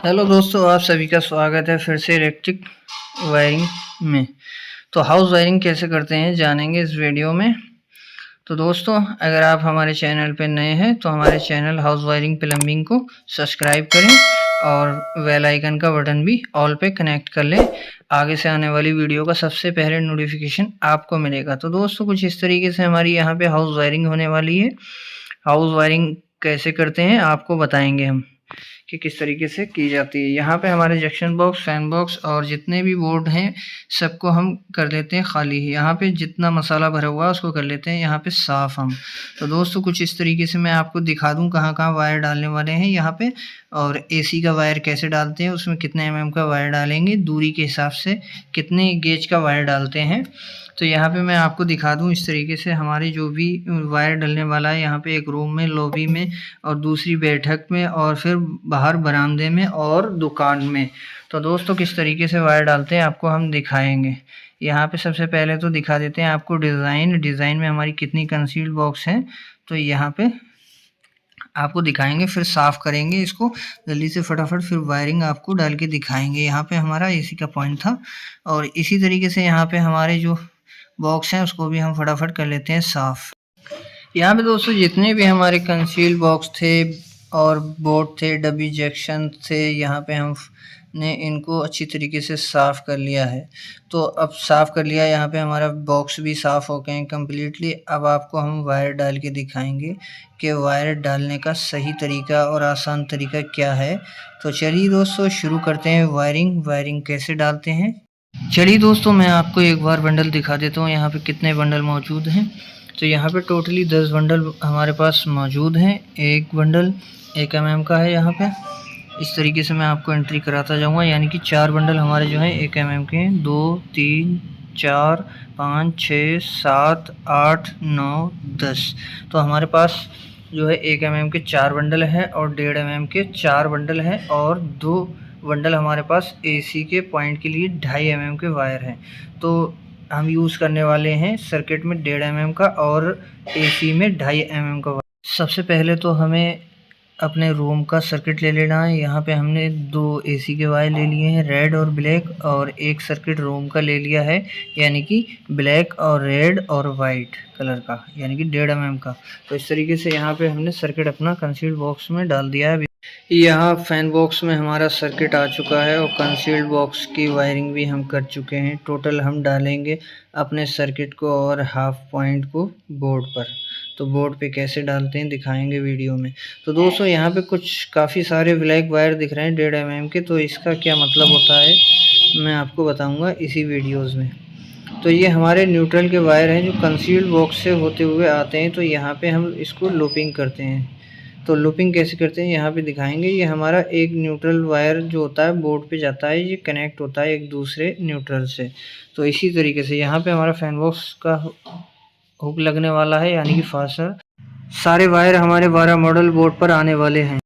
Hello दोस्तों, आप सभी का स्वागत है फिर से इलेक्ट्रिक वायरिंग में। तो हाउस वायरिंग कैसे करते हैं जानेंगे इस वीडियो में। तो दोस्तों, अगर आप हमारे चैनल पर नए हैं तो हमारे चैनल हाउस वायरिंग प्लम्बिंग को सब्सक्राइब करें और बेल आइकन का बटन भी ऑल पे कनेक्ट कर लें। आगे से आने वाली वीडियो का सबसे पहले नोटिफिकेशन आपको मिलेगा। तो दोस्तों, कुछ इस तरीके से हमारी यहाँ पे हाउस वायरिंग होने वाली है। हाउस वायरिंग कैसे करते हैं आपको बताएंगे हम कि किस तरीके से की जाती है। यहाँ पे हमारे जंक्शन बॉक्स, फैन बॉक्स और जितने भी बोर्ड हैं सबको हम कर लेते हैं खाली। यहाँ पे जितना मसाला भरा हुआ है उसको कर लेते हैं यहाँ पे साफ़ हम। तो दोस्तों, कुछ इस तरीके से मैं आपको दिखा दूँ कहाँ कहाँ वायर डालने वाले हैं यहाँ पे, और एसी का वायर कैसे डालते हैं, उसमें कितने mm का वायर डालेंगे, दूरी के हिसाब से कितने गेज का वायर डालते हैं। तो यहाँ पे मैं आपको दिखा दूँ इस तरीके से हमारे जो भी वायर डलने वाला है यहाँ पे, एक रूम में, लॉबी में, और दूसरी बैठक में, और फिर बाहर बरामदे में और दुकान में। तो दोस्तों, किस तरीके से वायर डालते हैं आपको हम दिखाएंगे। यहाँ पे सबसे पहले तो दिखा देते हैं आपको डिज़ाइन में हमारी कितनी कंसील्ड बॉक्स हैं। तो यहाँ पे आपको दिखाएंगे, फिर साफ़ करेंगे इसको जल्दी से फटाफट, फिर वायरिंग आपको डाल के दिखाएंगे। यहाँ पे हमारा एसी का पॉइंट था, और इसी तरीके से यहाँ पे हमारे जो बॉक्स हैं उसको भी हम फटाफट कर लेते हैं साफ़। यहाँ पे दोस्तों, जितने भी हमारे कंसील बॉक्स थे और बोर्ड थे, डबी जंक्शन थे, यहाँ पे हम ने इनको अच्छी तरीके से साफ़ कर लिया है। तो अब साफ़ कर लिया, यहाँ पे हमारा बॉक्स भी साफ़ हो गए हैं कम्प्लीटली। अब आपको हम वायर डाल के दिखाएंगे कि वायर डालने का सही तरीका और आसान तरीका क्या है। तो चलिए दोस्तों, शुरू करते हैं वायरिंग कैसे डालते हैं। चलिए दोस्तों, मैं आपको एक बार बंडल दिखा देता हूँ यहाँ पे कितने बंडल मौजूद हैं। तो यहाँ पे टोटली 10 बंडल हमारे पास मौजूद हैं। एक बंडल 1 mm का है। यहाँ पे इस तरीके से मैं आपको एंट्री कराता जाऊँगा, यानी कि 4 बंडल हमारे जो हैं 1 mm के हैं। 2 3 4 5 6 7 8 9 10। तो हमारे पास जो है 1 mm के 4 बंडल हैं और 1.5 mm के 4 बंडल हैं, और 2 बंडल हमारे पास एसी के पॉइंट के लिए 2.5 mm के वायर हैं। तो हम यूज़ करने वाले हैं सर्किट में 1.5 mm का और एसी में 2.5 mm का वायर। सबसे पहले तो हमें अपने रूम का सर्किट ले लेना है। यहाँ पे हमने 2 एसी के वायर ले लिए हैं, रेड और ब्लैक, और एक सर्किट रूम का ले लिया है, यानी कि ब्लैक और रेड और वाइट कलर का, यानी कि 1.5 mm का। तो इस तरीके से यहाँ पे हमने सर्किट अपना कंसील्ड बॉक्स में डाल दिया है। यहाँ फैन बॉक्स में हमारा सर्किट आ चुका है और कंसील्ड बॉक्स की वायरिंग भी हम कर चुके हैं। टोटल हम डालेंगे अपने सर्किट को और हाफ पॉइंट को बोर्ड पर। तो बोर्ड पे कैसे डालते हैं दिखाएंगे वीडियो में। तो दोस्तों, यहाँ पे कुछ काफ़ी सारे ब्लैक वायर दिख रहे हैं 1.5 mm के। तो इसका क्या मतलब होता है मैं आपको बताऊँगा इसी वीडियोज़ में। तो ये हमारे न्यूट्रल के वायर हैं जो कंसील्ड बॉक्स से होते हुए आते हैं। तो यहाँ पे हम इसको लूपिंग करते हैं। तो लूपिंग कैसे करते हैं यहाँ पे दिखाएंगे। ये हमारा एक न्यूट्रल वायर जो होता है बोर्ड पे जाता है, ये कनेक्ट होता है एक दूसरे न्यूट्रल से। तो इसी तरीके से यहाँ पे हमारा फैन बॉक्स का हुक लगने वाला है, यानी कि फास्टर। सारे वायर हमारे 12 मॉडल बोर्ड पर आने वाले हैं।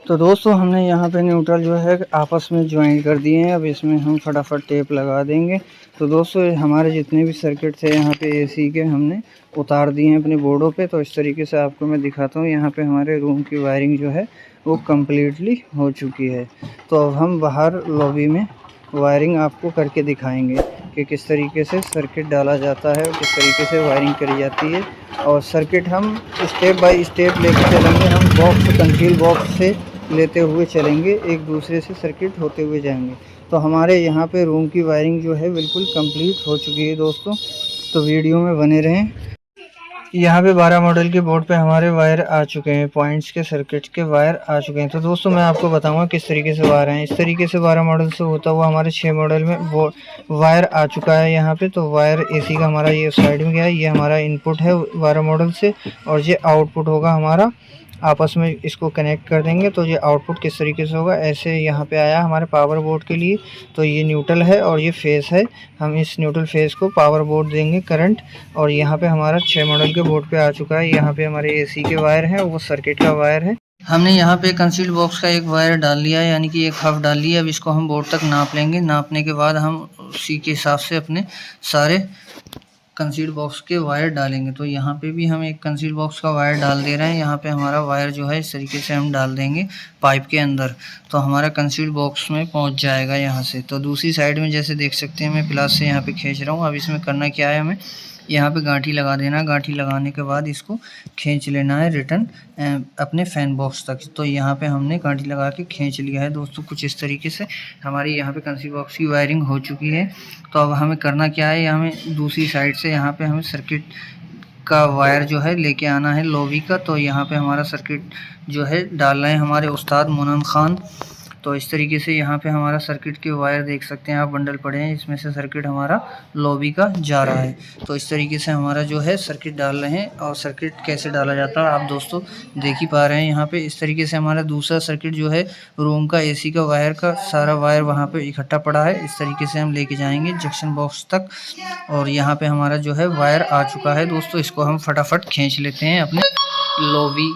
तो दोस्तों, हमने यहाँ पे न्यूट्रल जो है आपस में ज्वाइन कर दिए हैं। अब इसमें हम फटाफट टेप लगा देंगे। तो दोस्तों, हमारे जितने भी सर्किट थे यहाँ पे एसी के हमने उतार दिए हैं अपने बोर्डों पे। तो इस तरीके से आपको मैं दिखाता हूँ। यहाँ पे हमारे रूम की वायरिंग जो है वो कम्प्लीटली हो चुकी है। तो अब हम बाहर लॉबी में वायरिंग आपको करके दिखाएंगे कि किस तरीके से सर्किट डाला जाता है और किस तरीके से वायरिंग करी जाती है। और सर्किट हम स्टेप बाय स्टेप लेकर चलेंगे। हम बॉक्स कंसील बॉक्स से लेते हुए चलेंगे, एक दूसरे से सर्किट होते हुए जाएंगे। तो हमारे यहाँ पे रूम की वायरिंग जो है बिल्कुल कंप्लीट हो चुकी है दोस्तों। तो वीडियो में बने रहें। यहाँ पे 12 मॉडल के बोर्ड पे हमारे वायर आ चुके हैं, पॉइंट्स के सर्किट के वायर आ चुके हैं। तो दोस्तों, मैं आपको बताऊंगा किस तरीके से वायर हैं। इस तरीके से 12 मॉडल से होता हुआ हमारे 6 मॉडल में वो वायर आ चुका है यहाँ पे। तो वायर एसी का हमारा ये साइड में गया है, ये हमारा इनपुट है 12 मॉडल से, और ये आउटपुट होगा हमारा। आपस में इसको कनेक्ट कर देंगे तो ये आउटपुट किस तरीके से होगा, ऐसे यहाँ पे आया हमारे पावर बोर्ड के लिए। तो ये न्यूट्रल है और ये फेस है। हम इस न्यूट्रल फेस को पावर बोर्ड देंगे करंट, और यहाँ पे हमारा 6 मॉडल के बोर्ड पे आ चुका है। यहाँ पे हमारे एसी के वायर हैं, वो सर्किट का वायर है। हमने यहाँ पे कंसील्ड बॉक्स का एक वायर डाल लिया है, यानी कि एक हाफ डाल लिया। अब इसको हम बोर्ड तक नाप लेंगे। नापने के बाद हम उसी के हिसाब से अपने सारे कंसील बॉक्स के वायर डालेंगे। तो यहाँ पे भी हम एक कंसील बॉक्स का वायर डाल दे रहे हैं। यहाँ पे हमारा वायर जो है इस तरीके से हम डाल देंगे पाइप के अंदर, तो हमारा कंसील बॉक्स में पहुँच जाएगा यहाँ से। तो दूसरी साइड में जैसे देख सकते हैं मैं प्लास से यहाँ पे खींच रहा हूँ। अब इसमें करना क्या है, हमें यहाँ पे गांठी लगा देना। गांठी लगाने के बाद इसको खींच लेना है रिटर्न अपने फ़ैन बॉक्स तक। तो यहाँ पे हमने गांठी लगा के खींच लिया है दोस्तों। कुछ इस तरीके से हमारी यहाँ पे कंसील बॉक्स की वायरिंग हो चुकी है। तो अब हमें करना क्या है, हमें दूसरी साइड से यहाँ पे हमें सर्किट का वायर जो है लेके आना है लोवी का। तो यहाँ पे हमारा सर्किट जो है डाल रहे हैं हमारे उस्ताद मोनन खान। तो इस तरीके से यहाँ पे हमारा सर्किट के वायर देख सकते हैं आप, बंडल पड़े हैं, इसमें से सर्किट हमारा लॉबी का जा रहा है। तो इस तरीके से हमारा जो है सर्किट डाल रहे हैं। और सर्किट कैसे डाला जाता है आप दोस्तों देख ही पा रहे हैं यहाँ पे। इस तरीके से हमारा दूसरा सर्किट जो है रूम का एसी का वायर का सारा वायर वहाँ पे इकट्ठा पड़ा है। इस तरीके से हम लेके जाएंगे जंक्शन बॉक्स तक। और यहाँ पे हमारा जो है वायर आ चुका है दोस्तों। इसको हम फटाफट खींच लेते हैं अपने लॉबी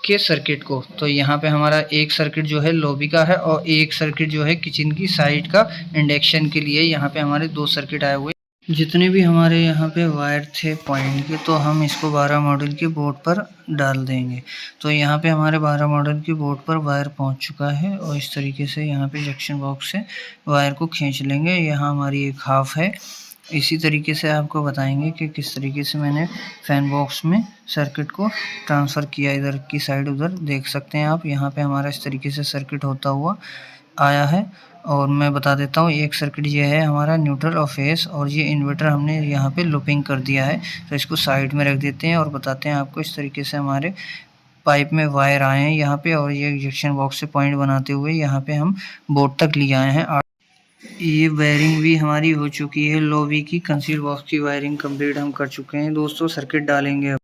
के सर्किट को। तो यहाँ पे हमारा एक सर्किट जो है लॉबी का है और एक सर्किट जो है किचन की साइड का इंडक्शन के लिए। यहाँ पे हमारे 2 सर्किट आए हुए। जितने भी हमारे यहाँ पे वायर थे पॉइंट के, तो हम इसको 12 मॉडल के बोर्ड पर डाल देंगे। तो यहाँ पे हमारे 12 मॉडल के बोर्ड पर वायर पहुँच चुका है। और इस तरीके से यहाँ पे जंक्शन बॉक्स से वायर को खींच लेंगे। यहाँ हमारी एक हाफ है। इसी तरीके से आपको बताएंगे कि किस तरीके से मैंने फ़ैन बॉक्स में सर्किट को ट्रांसफ़र किया। इधर की साइड उधर देख सकते हैं आप। यहाँ पे हमारा इस तरीके से सर्किट होता हुआ आया है। और मैं बता देता हूँ, एक सर्किट ये है हमारा न्यूट्रल और फेस, और ये इन्वर्टर हमने यहाँ पे लूपिंग कर दिया है। तो इसको साइड में रख देते हैं और बताते हैं आपको। इस तरीके से हमारे पाइप में वायर आए हैं यहाँ पे, और ये जंक्शन बॉक्स से पॉइंट बनाते हुए यहाँ पे हम बोर्ड तक ले आए हैं। ये वायरिंग भी हमारी हो चुकी है लॉबी की। कंसील बॉक्स की वायरिंग कंप्लीट हम कर चुके हैं दोस्तों। सर्किट डालेंगे अब।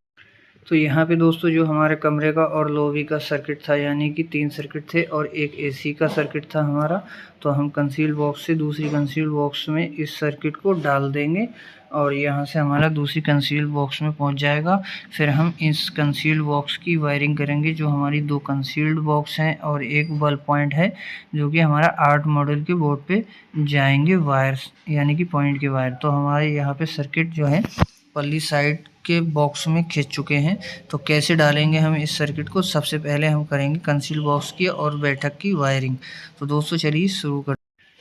तो यहाँ पे दोस्तों जो हमारे कमरे का और लॉबी का सर्किट था, यानी कि 3 सर्किट थे और एक एसी का सर्किट था हमारा। तो हम कंसील बॉक्स से दूसरी कंसील बॉक्स में इस सर्किट को डाल देंगे और यहाँ से हमारा दूसरी कंसील बॉक्स में पहुँच जाएगा। फिर हम इस कंसील बॉक्स की वायरिंग करेंगे। जो हमारी 2 कंसील्ड बॉक्स हैं और एक बल्ब पॉइंट है, जो कि हमारा 8 मॉडल के बोर्ड पे जाएंगे वायर्स, यानी कि पॉइंट के वायर। तो हमारे यहाँ पे सर्किट जो है पल्ली साइड के बॉक्स में खींच चुके हैं। तो कैसे डालेंगे हम इस सर्किट को, सबसे पहले हम करेंगे कंसील बॉक्स की और बैठक की वायरिंग। तो दोस्तों चलिए शुरू कर।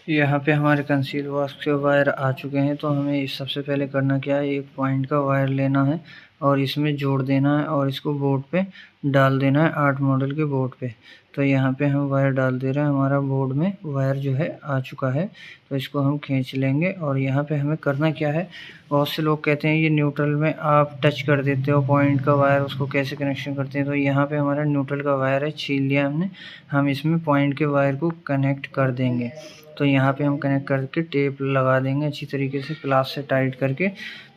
यहाँ पे हमारे कंसील बॉक्स के वायर आ चुके हैं। तो हमें इस सबसे पहले करना क्या है, एक पॉइंट का वायर लेना है और इसमें जोड़ देना है और इसको बोर्ड पे डाल देना है 8 मॉडल के बोर्ड पे। तो यहाँ पे हम वायर डाल दे रहे हैं। हमारा बोर्ड में वायर जो है आ चुका है। तो इसको हम खींच लेंगे। और यहाँ पे हमें करना क्या है, बहुत से लोग कहते हैं ये न्यूट्रल में आप टच कर देते हो पॉइंट का वायर, उसको कैसे कनेक्शन करते हैं। तो यहाँ पे हमारा न्यूट्रल का वायर है, छीन लिया हमने। हम इसमें पॉइंट के वायर को कनेक्ट कर देंगे। तो यहाँ पे हम कनेक्ट करके टेप लगा देंगे अच्छी तरीके से प्लास से टाइट करके।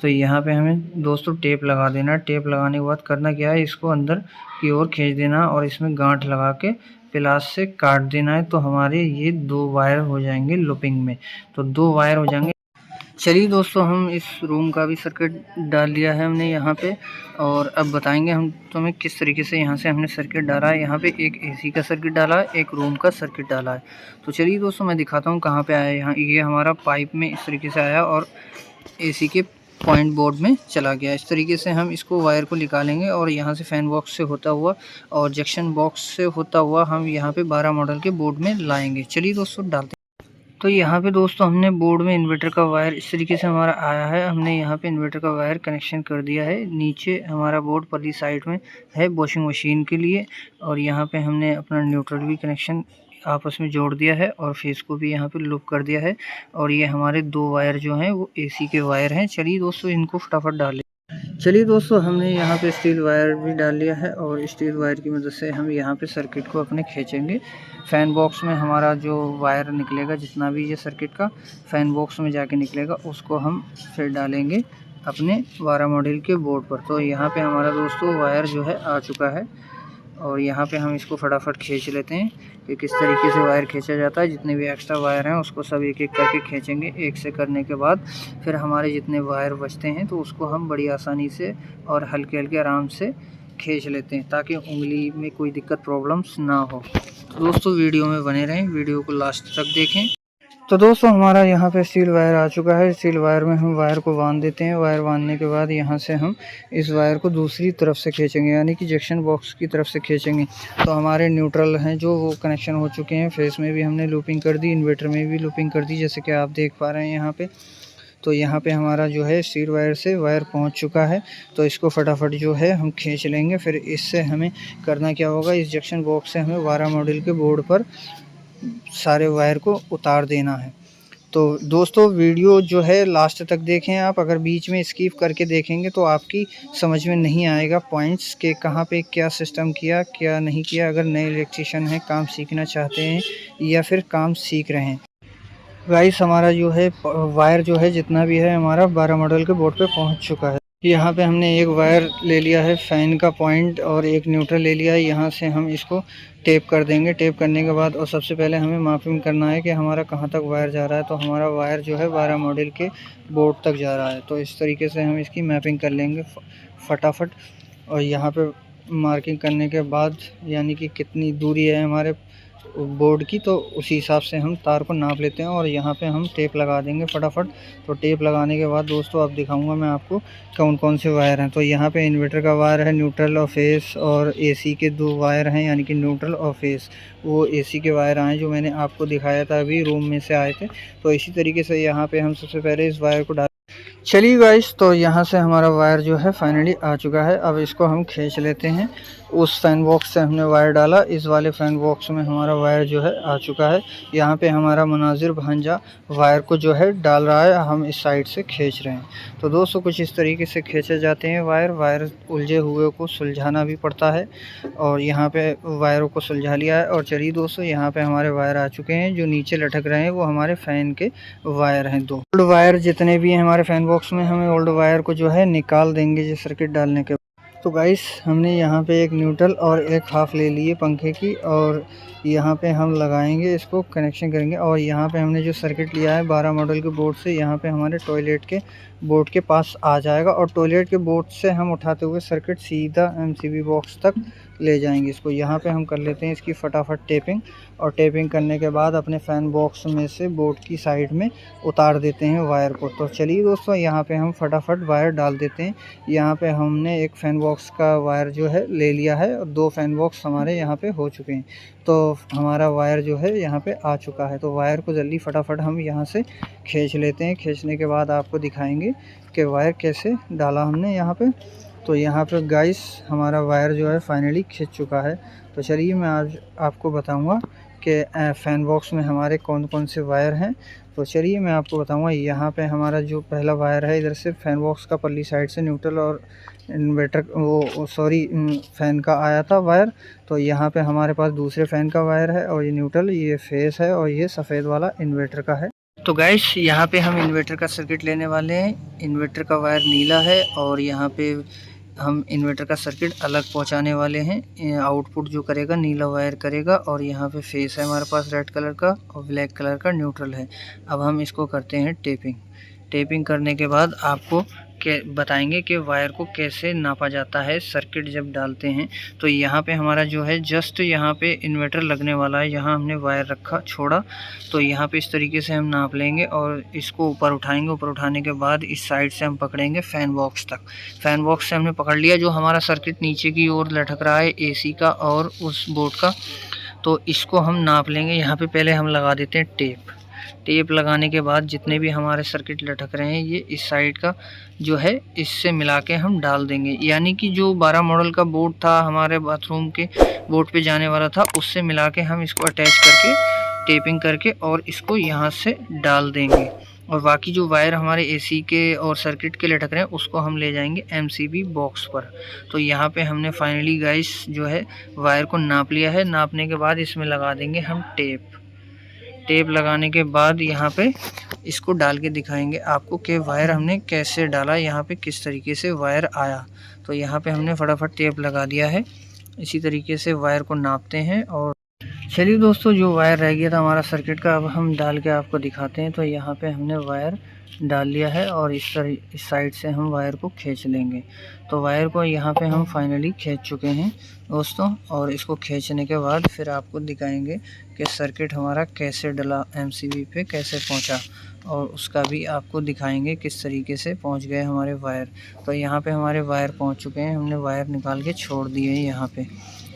तो यहाँ पे हमें दोस्तों टेप लगा देना। टेप लगाने के बाद करना क्या है, इसको अंदर की ओर खींच देना और इसमें गांठ लगा के प्लास से काट देना है। तो हमारे ये 2 वायर हो जाएंगे लूपिंग में। तो 2 वायर हो जाएंगे। चलिए दोस्तों, हम इस रूम का भी सर्किट डाल लिया है हमने यहाँ पे। और अब बताएंगे हम तुम्हें किस तरीके से यहाँ से हमने सर्किट डाला है। यहाँ पे एक एसी का सर्किट डाला है, एक रूम का सर्किट डाला है। तो चलिए दोस्तों मैं दिखाता हूँ कहाँ पे आया। यहाँ ये हमारा पाइप में इस तरीके से आया और एसी के पॉइंट बोर्ड में चला गया। इस तरीके से हम इसको वायर को निकालेंगे और यहाँ से फ़ैन बॉक्स से होता हुआ और जंक्शन बॉक्स से होता हुआ हम यहाँ पे 12 मॉडल के बोर्ड में लाएंगे। चलिए दोस्तों डालते हैं। तो यहाँ पे दोस्तों हमने बोर्ड में इन्वर्टर का वायर इस तरीके से हमारा आया है। हमने यहाँ पे इन्वर्टर का वायर कनेक्शन कर दिया है। नीचे हमारा बोर्ड पल्ली साइड में है वॉशिंग मशीन के लिए। और यहाँ पे हमने अपना न्यूट्रल भी कनेक्शन आपस में जोड़ दिया है और फेस को भी यहाँ पे लूप कर दिया है। और ये हमारे 2 वायर जो हैं वो एसी के वायर हैं। चलिए दोस्तों इनको फटाफट डाल लें। चलिए दोस्तों, हमने यहाँ पे स्टील वायर भी डाल लिया है और स्टील वायर की मदद से हम यहाँ पे सर्किट को अपने खींचेंगे। फ़ैन बॉक्स में हमारा जो वायर निकलेगा, जितना भी ये सर्किट का फ़ैन बॉक्स में जाके निकलेगा, उसको हम फिर डालेंगे अपने 12 मॉडल के बोर्ड पर। तो यहाँ पे हमारा दोस्तों वायर जो है आ चुका है। और यहाँ पे हम इसको फटाफट खींच लेते हैं कि किस तरीके से वायर खींचा जाता है। जितने भी एक्स्ट्रा वायर हैं उसको सब एक एक करके खींचेंगे। एक से करने के बाद फिर हमारे जितने वायर बचते हैं तो उसको हम बड़ी आसानी से और हल्के हल्के आराम से खींच लेते हैं, ताकि उंगली में कोई दिक्कत प्रॉब्लम्स ना हो। तो दोस्तों वीडियो में बने रहें, वीडियो को लास्ट तक देखें। तो दोस्तों हमारा यहाँ पे स्टील वायर आ चुका है। स्टील वायर में हम वायर को बांध देते हैं। वायर बांधने के बाद यहाँ से हम इस वायर को दूसरी तरफ से खींचेंगे, यानी कि जंक्शन बॉक्स की तरफ से खींचेंगे। तो हमारे न्यूट्रल हैं जो वो कनेक्शन हो चुके हैं। फेस में भी हमने लूपिंग कर दी, इन्वर्टर में भी लूपिंग कर दी, जैसे कि आप देख पा रहे हैं यहाँ पे। तो यहाँ पे हमारा जो है स्टील वायर से वायर पहुँच चुका है। तो इसको फटाफट जो है हम खींच लेंगे। फिर इससे हमें करना क्या होगा, इस जंक्शन बॉक्स से हमें 12 मॉडल के बोर्ड पर सारे वायर को उतार देना है। तो दोस्तों वीडियो जो है लास्ट तक देखें आप। अगर बीच में स्किप करके देखेंगे तो आपकी समझ में नहीं आएगा पॉइंट्स के कहाँ पे क्या सिस्टम किया क्या नहीं किया। अगर नए इलेक्ट्रीशियन हैं, काम सीखना चाहते हैं या फिर काम सीख रहे हैं। गाइस हमारा जो है वायर जो है जितना भी है हमारा 12 मॉडल के बोर्ड पे पहुंच चुका है। यहाँ पे हमने एक वायर ले लिया है फैन का पॉइंट और एक न्यूट्रल ले लिया है। यहाँ से हम इसको टेप कर देंगे। टेप करने के बाद और सबसे पहले हमें मापिंग करना है कि हमारा कहाँ तक वायर जा रहा है। तो हमारा वायर जो है 12 मॉडल के बोर्ड तक जा रहा है। तो इस तरीके से हम इसकी मैपिंग कर लेंगे फटाफट। और यहाँ पे मार्किंग करने के बाद यानी कि कितनी दूरी है हमारे बोर्ड की, तो उसी हिसाब से हम तार को नाप लेते हैं और यहाँ पे हम टेप लगा देंगे फटाफट। तो टेप लगाने के बाद दोस्तों अब दिखाऊंगा मैं आपको कौन कौन से वायर हैं। तो यहाँ पे इन्वर्टर का वायर है, न्यूट्रल और फेस, और एसी के 2 वायर हैं यानी कि न्यूट्रल और फेस। वो एसी के वायर आए जो मैंने आपको दिखाया था, अभी रूम में से आए थे। तो इसी तरीके से यहाँ पे हम सबसे पहले इस वायर को डाल। चलिए गाइस, तो यहाँ से हमारा वायर जो है फाइनली आ चुका है। अब इसको हम खींच लेते हैं। उस फैन बॉक्स से हमने वायर डाला, इस वाले फैन बॉक्स में हमारा वायर जो है आ चुका है। यहाँ पे हमारा मुनाजिर भांजा वायर को जो है डाल रहा है, हम इस साइड से खींच रहे हैं। तो दोस्तों कुछ इस तरीके से खींचे जाते हैं वायर उलझे हुए को सुलझाना भी पड़ता है। और यहाँ पे वायरों को सुलझा लिया है। और चलिए दोस्तों यहाँ पे हमारे वायर आ चुके हैं। जो नीचे लटक रहे हैं वो हमारे फ़ैन के वायर हैं 2। ओल्ड वायर जितने भी हैं हमारे फैन बॉक्स में, हमें ओल्ड वायर को जो है निकाल देंगे ये सर्किट डालने के। तो गाइस हमने यहाँ पे एक न्यूट्रल और एक हाफ ले लिए पंखे की, और यहाँ पे हम लगाएंगे, इसको कनेक्शन करेंगे। और यहाँ पे हमने जो सर्किट लिया है 12 मॉडल के बोर्ड से, यहाँ पे हमारे टॉयलेट के बोर्ड के पास आ जाएगा। और टॉयलेट के बोर्ड से हम उठाते हुए सर्किट सीधा एमसीबी बॉक्स तक ले जाएंगे इसको। यहाँ पे हम कर लेते हैं इसकी फटाफट टेपिंग। और टेपिंग करने के बाद अपने फ़ैन बॉक्स में से बोर्ड की साइड में उतार देते हैं वायर को। तो चलिए दोस्तों यहाँ पे हम फटाफट वायर डाल देते हैं। यहाँ पे हमने एक फ़ैन बॉक्स का वायर जो है ले लिया है और 2 फ़ैन बॉक्स हमारे यहाँ पे हो चुके हैं। तो हमारा वायर जो है यहाँ पे आ चुका है। तो वायर को जल्दी फटाफट हम यहाँ से खींच लेते हैं। खींचने के बाद आपको दिखाएंगे कि वायर कैसे डाला हमने यहाँ पे। तो यहाँ पे गाइस हमारा वायर जो है फाइनली खिंच चुका है। तो चलिए मैं आज आपको बताऊंगा कि फ़ैन बॉक्स में हमारे कौन कौन से वायर हैं। तो चलिए मैं आपको बताऊंगा। यहाँ पे हमारा जो पहला वायर है, इधर से फ़ैन बॉक्स का परली साइड से न्यूट्रल और इन्वर्टर फ़ैन का आया था वायर। तो यहाँ पे हमारे पास दूसरे फ़ैन का वायर है, और ये न्यूट्रल, ये फेस है, और ये सफ़ेद वाला इन्वर्टर का है। तो गाइस यहाँ पे हम इन्वर्टर का सर्किट लेने वाले हैं। इन्वर्टर का वायर नीला है और यहाँ पे हम इन्वर्टर का सर्किट अलग पहुंचाने वाले हैं। आउटपुट जो करेगा नीला वायर करेगा। और यहाँ पे फेस है हमारे पास रेड कलर का, और ब्लैक कलर का न्यूट्रल है। अब हम इसको करते हैं टेपिंग। टेपिंग करने के बाद आपको बताएंगे कि वायर को कैसे नापा जाता है सर्किट जब डालते हैं। तो यहाँ पे हमारा जो है जस्ट यहाँ पे इन्वर्टर लगने वाला है, यहाँ हमने वायर रखा छोड़ा। तो यहाँ पे इस तरीके से हम नाप लेंगे और इसको ऊपर उठाएंगे। ऊपर उठाने के बाद इस साइड से हम पकड़ेंगे फ़ैन बॉक्स तक। फ़ैन बॉक्स से हमने पकड़ लिया। जो हमारा सर्किट नीचे की ओर लटक रहा है एसी का और उस बोर्ड का, तो इसको हम नाप लेंगे। यहाँ पे पहले हम लगा देते हैं टेप। टेप लगाने के बाद जितने भी हमारे सर्किट लटक रहे हैं ये इस साइड का जो है इससे मिला के हम डाल देंगे। यानी कि जो 12 मॉडल का बोर्ड था हमारे बाथरूम के बोर्ड पे जाने वाला था, उससे मिला के हम इसको अटैच करके टेपिंग करके और इसको यहाँ से डाल देंगे। और बाकी जो वायर हमारे एसी के और सर्किट के लटक रहे हैं उसको हम ले जाएंगे एमसीबी बॉक्स पर। तो यहाँ पे हमने फाइनली गाइस जो है वायर को नाप लिया है। नापने के बाद इसमें लगा देंगे हम टेप। टेप लगाने के बाद यहाँ पे इसको डाल के दिखाएंगे आपको कि वायर हमने कैसे डाला, यहाँ पे किस तरीके से वायर आया। तो यहाँ पे हमने फटाफट टेप लगा दिया है। इसी तरीके से वायर को नापते हैं। और चलिए दोस्तों जो वायर रह गया था हमारा सर्किट का, अब हम डाल के आपको दिखाते हैं। तो यहाँ पे हमने वायर डाल लिया है और इस साइड से हम वायर को खींच लेंगे। तो वायर को यहाँ पे हम फाइनली खींच चुके हैं दोस्तों। और इसको खींचने के बाद फिर आपको दिखाएंगे कि सर्किट हमारा कैसे डला, एमसीबी पे कैसे पहुंचा, और उसका भी आपको दिखाएंगे किस तरीके से पहुंच गए हमारे वायर। तो यहाँ पे हमारे वायर पहुंच चुके हैं, हमने वायर निकाल के छोड़ दिए हैं यहाँ पे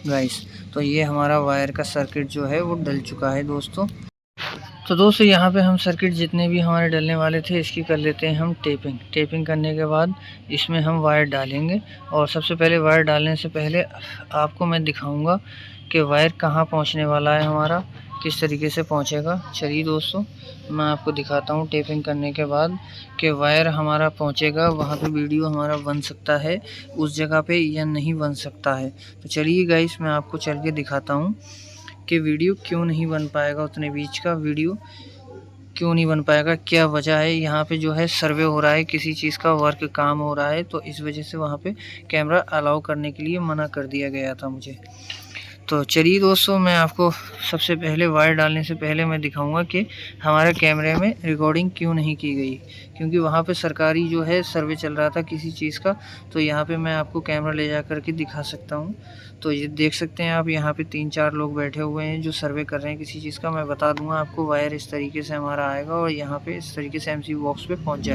गाइस। तो ये हमारा वायर का सर्किट जो है वो डल चुका है दोस्तों। तो दोस्तों यहाँ पे हम सर्किट जितने भी हमारे डलने वाले थे इसकी कर लेते हैं हम टेपिंग। टेपिंग करने के बाद इसमें हम वायर डालेंगे, और सबसे पहले वायर डालने से पहले आपको मैं दिखाऊंगा कि वायर कहाँ पहुँचने वाला है हमारा, किस तरीके से पहुँचेगा। चलिए दोस्तों मैं आपको दिखाता हूँ टेपिंग करने के बाद कि वायर हमारा पहुँचेगा वहाँ पे वीडियो हमारा बन सकता है उस जगह पे या नहीं बन सकता है। तो चलिए गाइस मैं आपको चल के दिखाता हूँ कि वीडियो क्यों नहीं बन पाएगा, उतने बीच का वीडियो क्यों नहीं बन पाएगा, क्या वजह है। यहाँ पे जो है सर्वे हो रहा है, किसी चीज़ का वर्क काम हो रहा है, तो इस वजह से वहाँ पे कैमरा अलाउ करने के लिए मना कर दिया गया था मुझे। तो चलिए दोस्तों मैं आपको सबसे पहले वायर डालने से पहले मैं दिखाऊंगा कि हमारे कैमरे में रिकॉर्डिंग क्यों नहीं की गई, क्योंकि वहाँ पे सरकारी जो है सर्वे चल रहा था किसी चीज़ का। तो यहाँ पे मैं आपको कैमरा ले जा कर के दिखा सकता हूँ। तो ये देख सकते हैं आप, यहाँ पे 3-4 लोग बैठे हुए हैं जो सर्वे कर रहे हैं किसी चीज़ का। मैं बता दूँगा आपको वायर इस तरीके से हमारा आएगा और यहाँ पर इस तरीके से एमसीबी बॉक्स पे पहुँच जाएगा।